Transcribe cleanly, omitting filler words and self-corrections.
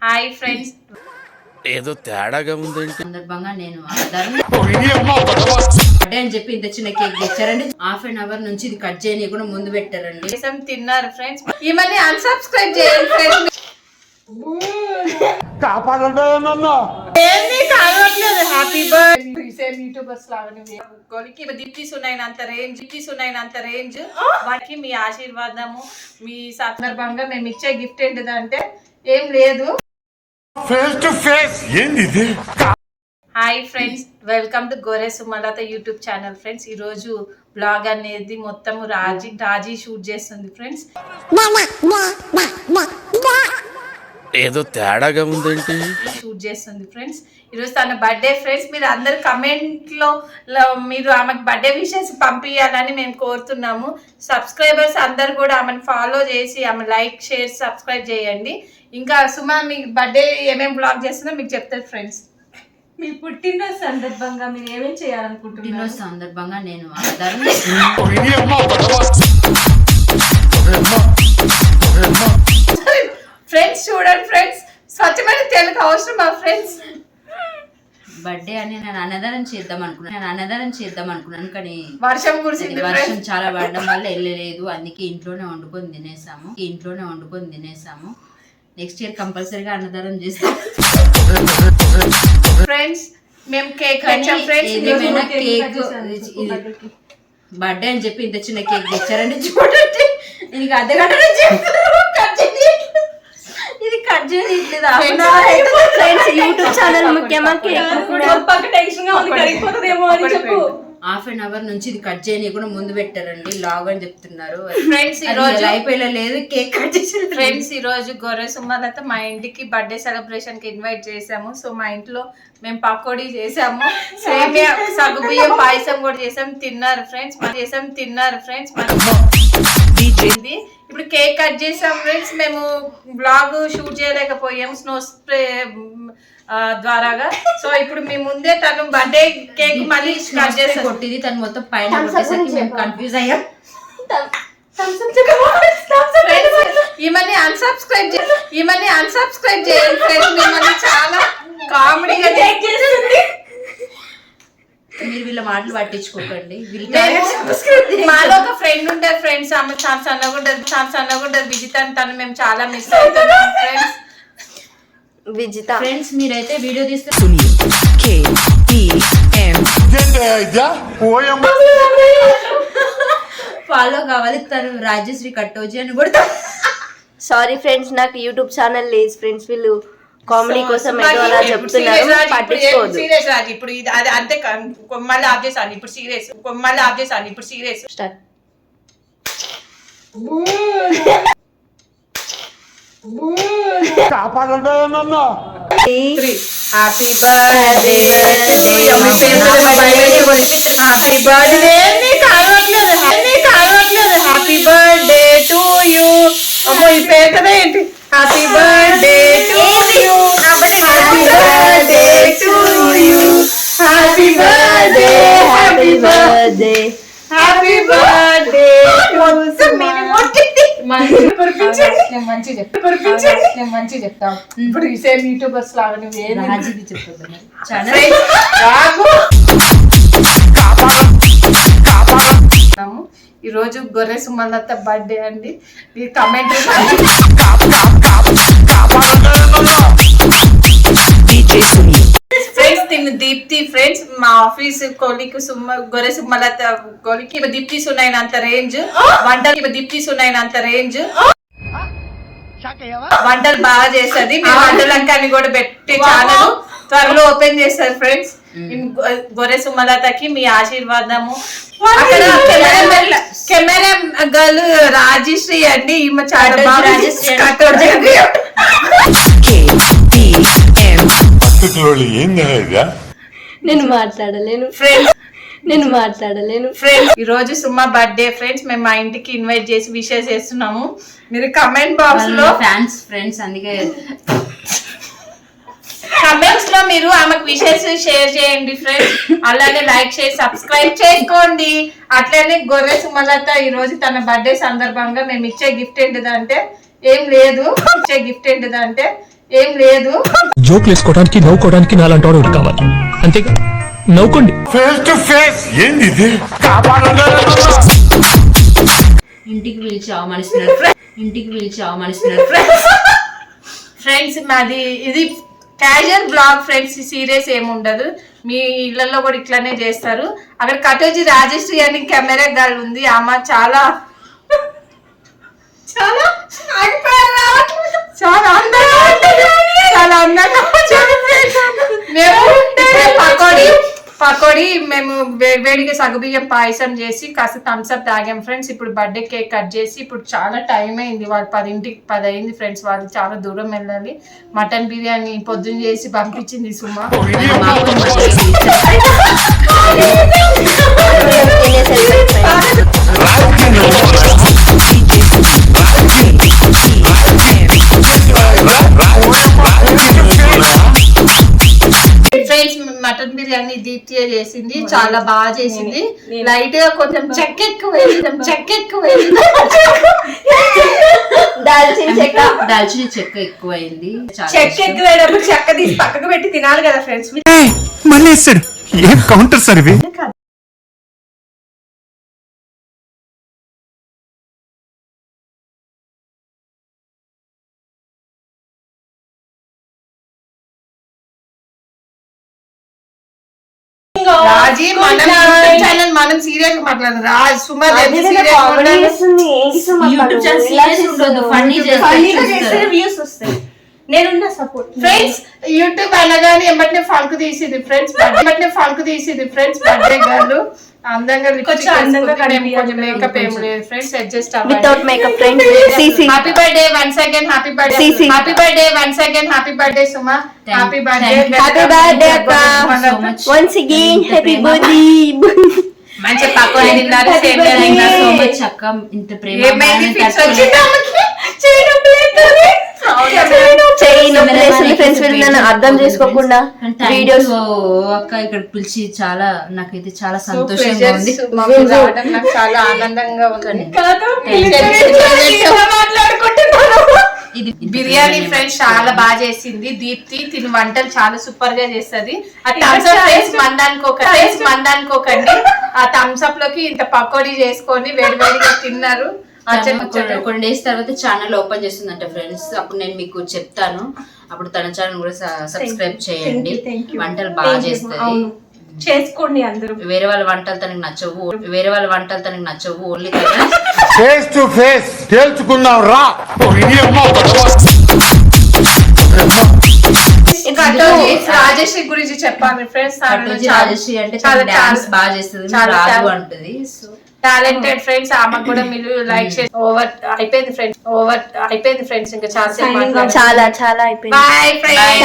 Hi friends, ఏదో తేడాగా ఉందేంటి? సందర్భంగా నేను బర్త్డే అని చెప్పి ఇంత చిన్న కేక్ తెచ్చారండి. ½ నుంచి ఇది కట్ చేయకుండా ముందు పెట్టారండి. తిన్నారు ఫ్రెండ్స్. ఈ మళ్ళీ అన్సబ్స్క్రైబ్ చేయండి ఫ్రెండ్స్. హ్యాపీ బర్త్డే యూట్యూబర్స్ లాగానికి దిప్తీస్ ఉన్నాయినంత రేంజ్ వాటికి మీ ఆశీర్వాదము మీ సందర్భంగా మేము ఇచ్చే గిఫ్ట్ ఏంటిదంటే ఏం లేదు. ఫేస్ టు ఫేస్ ఏంది? Hi friends, welcome to Gore Sumalatha YouTube channel friends. ఈ రోజు బ్లాగ్ అనేది మొత్తం రాజీ షూట్ చేస్తుంది ఫ్రెండ్స్. ఏదో తేడాగా ఉందేంటి? షూట్ చేస్తుంది ఫ్రెండ్స్. ఈరోజు తన బర్త్డే ఫ్రెండ్స్. మీరు అందరు కమెంట్లో మీరు ఆమెకు బర్త్డే విషెస్ పంపించాలని మేము కోరుతున్నాము. సబ్స్క్రైబర్స్ అందరు కూడా ఆమెను ఫాలో చేసి ఆమె లైక్ షేర్ సబ్స్క్రైబ్ చేయండి. ఇంకా సుమా మీ బర్త్డే ఏమేమి బ్లాగ్ చేస్తుందో మీకు చెప్తారు ఫ్రెండ్స్. మీ పుట్టినరోజు సందర్భంగా మీరు ఏమేమి చేయాలనుకుంటున్నారు? పుట్టినరోజు సందర్భంగా నేను ఫ్రెండ్స్ చూడండి ఫ్రెండ్స్, స్వచ్ఛమైన తెలుగు అవసరమా ఫ్రెండ్స్? బర్త్డే అని నేను అన్నదానం చేద్దాం అనుకున్నాను కానీ వర్షం కురిసింది. వర్షం చాలా పడడం వల్ల వెళ్ళలేదు. అందుకే ఇంట్లోనే వండుకొని తినేసాము. నెక్స్ట్ ఇయర్ కంపల్సరీగా అన్నదానం చేస్తాం ఫ్రెండ్స్. మేము కేక్ తెచ్చాం ఫ్రెండ్స్. ఏదేమైనా కేక్ బర్త్డే అని చెప్పి ఇంత చిన్న కేక్ తెచ్చారండి. చూడండి, ఇది అర్ధగంట నుంచి ఇది కట్ చేయట్లేదు. యూట్యూబ్ ఛానల్ ముఖ్యమా? ½ నుంచి ఇది కట్ చేయకుండా ముందు పెట్టారండి. లాగ్ అని చెప్తున్నారు ఫ్రెండ్స్. ఈ రోజు అయిపోయలేదు కేక్ కట్ చేసి ఫ్రెండ్స్. ఈ రోజు గొర్రె సుమలత మా ఇంటికి బర్త్డే సెలబ్రేషన్ కి ఇన్వైట్ చేసాము. సో మా ఇంట్లో మేము పకోడీ చేసాము, సేమియా సగ్గుబియ్యం పాయసం కూడా తిన్నారు ఫ్రెండ్స్. ఇప్పుడు కేక్ కట్ చేసాం ఫ్రెండ్స్. మేము బ్లాగ్ షూట్ చేయలేకపోయాము స్నో స్ప్రే ద్వారాగా. సో ఇప్పుడు మీ ముందే తను బర్త్డే కేక్ మళ్ళీ కట్ చేసి కొట్టింది. తను మొత్తం పైన కొట్టేసరికి మేము కన్ఫ్యూజ్ అయ్యాం. ఈమెని అన్సబ్స్క్రైబ్ చేయండి ఫ్రెండ్స్. మిమ్మల్ని చాలా కామెడీగా మీరు వీళ్ళ మాటలు పట్టించుకోకండి. మాలో ఒక ఫ్రెండ్ ఉంటారు ఫ్రెండ్స్, ఆమె చాలా సన్నగుంటది విజిత అని. తను మేము చాలా మిస్ అవుతున్నాం ఫ్రెండ్స్. విజిత ఫ్రెండ్స్ మీరైతే వీడియో తీస్తే ఫాలో కావాలి. తను రాజశ్రీ కట్టోజీ అని కూడా. సారీ ఫ్రెండ్స్, నాకు యూట్యూబ్ ఛానల్ లేదు ఫ్రెండ్స్. వీళ్ళు కామెడీ కోసం ఏదో అలా చెప్తున్నారు, పట్టించుకోవద్దు. సీరియస్ రాజు, ఇప్పుడు ఇది అది అంతే. మళ్ళీ ఆఫ్ చేసాను. ఇప్పుడు serious start. Happy birthday to you. అమ్మో ఈ పేరు ఏంటి? Happy birthday to you. మంచి చెప్తాం. ఇప్పుడు ఈ సేమ్ యూట్యూబర్స్ లాగా నువ్వు చెప్పొద్దు. ఈ రోజు గొర్రె సుమలత బర్త్డే అండి. ఈ కమెంట్ ఫ్రెండ్స్, తిను దీప్తి ఫ్రెండ్స్. మా ఆఫీస్ కొలికి గొర్రె సుమలత కొలికి దీప్తీస్ ఉన్నాయినంత రేంజ్ వంటలు బాగా చేస్తుంది. మేము వంటలంకాన్ని కూడా పెట్టి ఛానల్ త్వరలో ఓపెన్ చేస్తారు ఫ్రెండ్స్. గొర్రె సుమలతకి మీ ఆశీర్వాదము. అక్కడ కెమెరా గర్ల్ రాజశ్రీ అండి. ఈమె చాలా బాగా నేను మాట్లాడలేను ఫ్రెండ్స్. ఈ రోజు సుమా బర్త్డే ఫ్రెండ్స్. మేము మా ఇంటికి ఇన్వైట్ చేసి విషెస్ చేస్తున్నాము. మీరు కమెంట్ బాక్స్ లో ఫ్రెండ్స్ అందుకే కమెంట్స్ లో మీరు ఆమెకు విషెస్ షేర్ చేయండి ఫ్రెండ్స్. అలాగే లైక్ చేసి సబ్స్క్రైబ్ చేసుకోండి. అట్లనే గొర్రె సుమలత ఈ రోజు తన బర్త్డే సందర్భంగా మేము ఇచ్చే గిఫ్ట్ ఏంటిదంటే ఏం లేదు. ఏం లేదు. జోకులు వేసుకోవడానికి నవ్వుకోవడానికి నాలాంటి వాడు ఒకటి కావాలి అంతేగా నవ్వుకోండి ఫేస్ టు ఫేస్ ఏంది ఇది కాపాడండి ఇంటికి పిలిచి అవమానిస్తున్నారు ఫ్రెండ్స్ మాది ఇది క్యాజువల్ బ్లాగ్ ఫ్రెండ్స్, సీరియస్ ఏమి ఉండదు. మీ ఇళ్లలో కూడా ఇట్లానే చేస్తారు. అక్కడ కటోజీ రాజశ్రీ అని కెమెరా గర్ల్ ఉంది. ఆమె చాలా చాలా చాలా అందంగా ఉంటుంది. చాలా అందంగా మేము పకోడీ మేము వేడిగా సగ్గుబియ్యం పాయసం చేసి కాస్త థమ్స్అప్ తాగాం ఫ్రెండ్స్. ఇప్పుడు బర్త్డే కేక్ కట్ చేసి ఇప్పుడు చాలా టైం అయింది. వాళ్ళు 10 అయింది ఫ్రెండ్స్. వాళ్ళు చాలా దూరం వెళ్ళాలి. మటన్ బిర్యానీ పొద్దున్న చేసి పంపించింది సుమా. ఫ్రెండ్స్ మటన్ బిర్యానీ దీప్తి చేసింది, చాలా బాగా చేసింది. లైట్ గా కొంచెం చెక్క ఎక్కువ దాల్చిన చెక్క ఎక్కువైంది. చెక్క ఎక్కువైనప్పుడు చెక్క తీసి పక్కకు పెట్టి తినాలి కదా ఫ్రెండ్స్. మళ్ళీ వేస్తాడు ఏం కౌంటర్ సార్ ఇవి రాజీ మనం యూట్యూబ్ ఛానల్ మనం సీరియల్ మాట్లాడదు. రాజ్ సుమా యూట్యూబ్ ఛానల్ సీరియస్ ఉండదు, ఫన్నీ చేస్తారు. నేనున్న సపోర్ట్ ఫ్రెండ్స్. యూట్యూబ్ అనగానే ఎమ్మటే ఫంక్ తీసింది ఫ్రెండ్స్. బర్త్డే గర్ల్ అందంగా కొంచెం మేకప్ ఏం లేదు friends. Adjust without makeup friends. Happy birthday once again. Happy birthday Suma. Happy birthday అక్క. Once again happy birthday. మంచి పకోడీ తిన్నారు. సో మచ్ అక్క, ఇంత ప్రేమ ఫ్రెండ్స్ నన్ను అర్థం చేసుకోకుండా వీడియోస్ అక్క ఇక్కడ పిలిచి చాలా నాకైతే చాలా సంతోషంగా ఉంది. నాకు చాలా ఆనందంగా ఉంది. బిర్యానీ ఫ్రెండ్స్ చాలా బాగా చేసింది దీప్తి. తిని వంటలు చాలా సూపర్ గా చేస్తుంది. ఆ థమ్స్అప్ ఫ్రెండ్స్ మందానుకోకండి. ఆ థమ్స్అప్ లోకి ఇంత పకోడీ చేసుకొని వేడివేడిగా తిన్నారు. కొన్ని డేస్ తర్వాత ఛానల్ ఓపెన్ చేస్తుందంట ఫ్రెండ్స్. అప్పుడు నేను మీకు చెప్తాను. అప్పుడు తన ఛానల్ కూడా సబ్స్క్రైబ్ చేయండి. వంటలు బాగా చేస్తుంది. చేసుకోండి అందరూ. వేరే వాళ్ళ వంటలు తనకి నచ్చవు. ఓన్లీ ఫేస్ టు ఫేస్ తేల్చుకుందాం రా. రాజశ్రీ గురించి చెప్పాలి ఫ్రెండ్స్. రాజశ్రీ అంటే డాన్స్ బాగా చేస్తుంది, రాదు అంటది. So talented friends. ఆమెకు కూడా మీరు లైక్ చేసి ఓవర్ అయిపోయింది ఫ్రెండ్స్. ఇంకా చాలా అయిపోయింది. Bye friends.